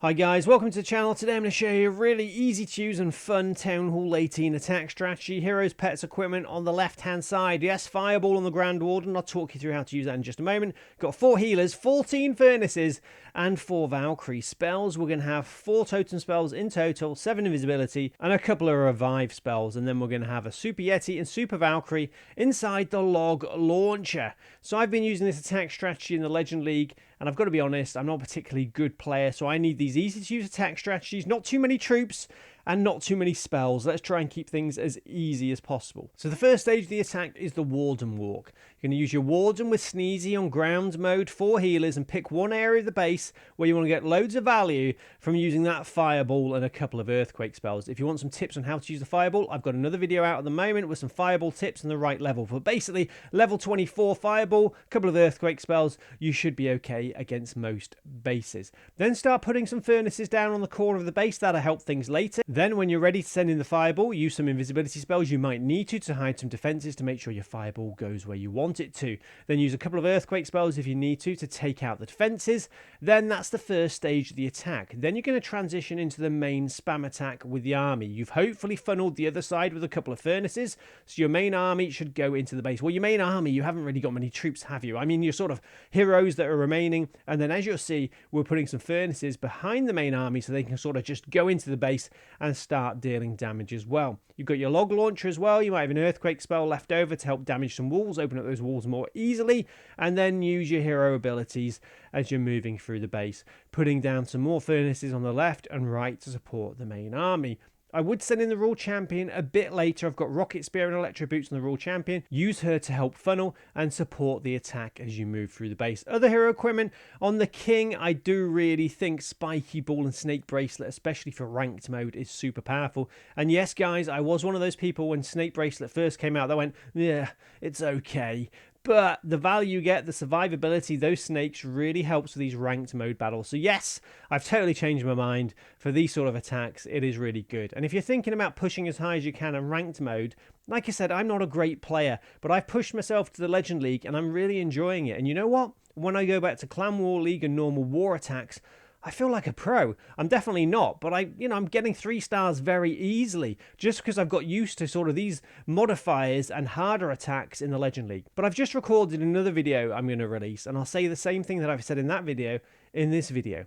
Hi guys, welcome to the channel. Today I'm going to show you a really easy to use and fun Town Hall 18 attack strategy. Heroes, pets, equipment on the left hand side. Yes, Fireball on the Grand Warden. I'll talk you through how to use that in just a moment. Got 4 healers, 14 furnaces and 4 Valkyrie spells. We're going to have 4 totem spells in total, 7 invisibility and a couple of revive spells. And then we're going to have a Super Yeti and Super Valkyrie inside the log launcher. So I've been using this attack strategy in the Legend League, and I've got to be honest, I'm not a particularly good player, so I need these easy to use attack strategies, not too many troops and not too many spells. Let's try and keep things as easy as possible. So the first stage of the attack is the Warden walk. You're going to use your Warden with Sneezy on ground mode, 4 healers, and pick one area of the base where you want to get loads of value from using that Fireball and a couple of Earthquake spells. If you want some tips on how to use the Fireball, I've got another video out at the moment with some Fireball tips and the right level. But basically, level 24 Fireball, a couple of Earthquake spells, you should be okay against most bases. Then start putting some furnaces down on the corner of the base. That'll help things later. Then when you're ready to send in the Fireball, use some invisibility spells you might need to hide some defenses to make sure your Fireball goes where you want it to. Then use a couple of Earthquake spells if you need to take out the defenses. Then that's the first stage of the attack. Then you're going to transition into the main spam attack with the army. You've hopefully funneled the other side with a couple of furnaces, so your main army should go into the base. Well, your main army, you haven't really got many troops, have you? I mean, your sort of heroes that are remaining, and then as you'll see, we're putting some furnaces behind the main army so they can sort of just go into the base and start dealing damage as well. You've got your log launcher as well. You might have an earthquake spell left over to help damage some walls, open up those walls more easily, and then use your hero abilities as you're moving through the base, putting down some more furnaces on the left and right to support the main army. I would send in the Royal Champion a bit later. I've got Rocket Spear and Electro Boots on the Royal Champion. Use her to help funnel and support the attack as you move through the base. Other hero equipment on the King, I do really think Spiky Ball and Snake Bracelet, especially for ranked mode, is super powerful. And yes, guys, I was one of those people when Snake Bracelet first came out that went, yeah, it's okay. But the value you get, the survivability, those snakes really helps with these ranked mode battles. So yes, I've totally changed my mind. For these sort of attacks, it is really good. And if you're thinking about pushing as high as you can in ranked mode, like I said, I'm not a great player, but I've pushed myself to the Legend League and I'm really enjoying it. And you know what? When I go back to Clan War League and normal war attacks, I feel like a pro. I'm definitely not, but I'm getting 3 stars very easily just because I've got used to sort of these modifiers and harder attacks in the Legend League. But I've just recorded another video I'm going to release, and I'll say the same thing that I've said in that video in this video.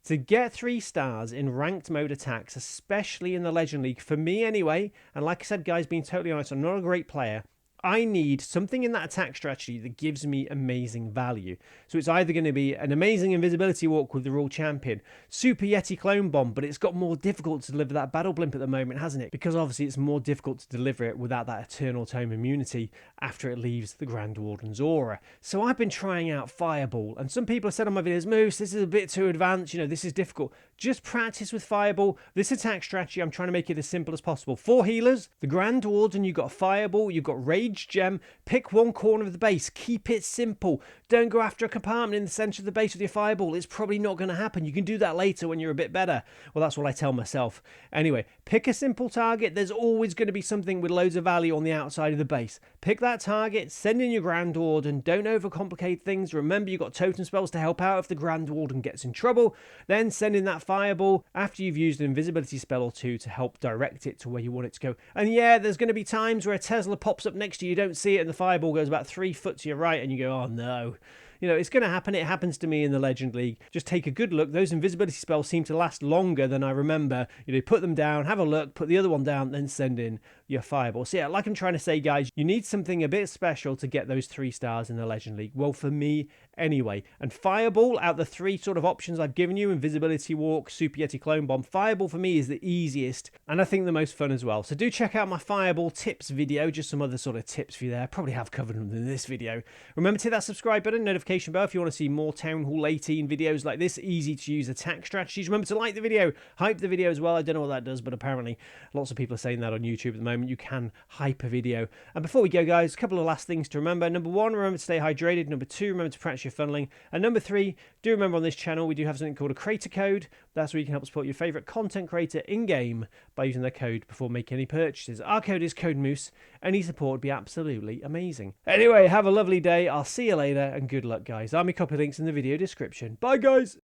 To get 3 stars in ranked mode attacks, especially in the Legend League, for me anyway, and like I said, guys, being totally honest, I'm not a great player. I need something in that attack strategy that gives me amazing value. So it's either going to be an amazing invisibility walk with the Royal Champion, Super Yeti Clone Bomb, but it's got more difficult to deliver that battle blimp at the moment, hasn't it? Because obviously it's more difficult to deliver it without that Eternal Tome immunity after it leaves the Grand Warden's aura. So I've been trying out Fireball, and some people have said on my videos, Moose, this is a bit too advanced, this is difficult. Just practice with Fireball. This attack strategy, I'm trying to make it as simple as possible. 4 healers, the Grand Warden, you've got Fireball, you've got Rage Gem. Pick one corner of the base. Keep it simple. Don't go after a compartment in the center of the base with your Fireball. It's probably not going to happen. You can do that later when you're a bit better. Well, that's what I tell myself. Anyway, pick a simple target. There's always going to be something with loads of value on the outside of the base. Pick that target. Send in your Grand Warden. Don't overcomplicate things. Remember, you've got totem spells to help out if the Grand Warden gets in trouble. Then send in that Fireball after you've used an invisibility spell or 2 to help direct it to where you want it to go. And yeah, there's going to be times where a Tesla pops up next to you, you don't see it, and the Fireball goes about 3 foot to your right, and you go, oh no. It's going to happen. It happens to me in the Legend League. Just take a good look. Those invisibility spells seem to last longer than I remember. Put them down, have a look, put the other one down, then send in your Fireball. So yeah, like I'm trying to say, guys, you need something a bit special to get those 3 stars in the Legend League. Well, for me, anyway. And Fireball, out the 3 sort of options I've given you, Invisibility Walk, Super Yeti Clone Bomb, Fireball for me is the easiest, and I think the most fun as well. So do check out my Fireball tips video, just some other sort of tips for you there. Probably have covered them in this video. Remember to hit that subscribe button, notification bell if you want to see more Town Hall 18 videos like this, easy to use attack strategies. Remember to like the video, hype the video as well. I don't know what that does, but apparently lots of people are saying that on YouTube at the moment. You can hype a video. And before we go, guys, a couple of last things to remember. Number 1, remember to stay hydrated. Number 2, remember to practice your funneling. And number 3, do remember on this channel we do have something called a creator code. That's where you can help support your favorite content creator in-game by using their code before making any purchases. Our code is code Moose. Any support would be absolutely amazing. Anyway, have a lovely day. I'll see you later, and good luck, guys. Army copy links in the video description. Bye, guys.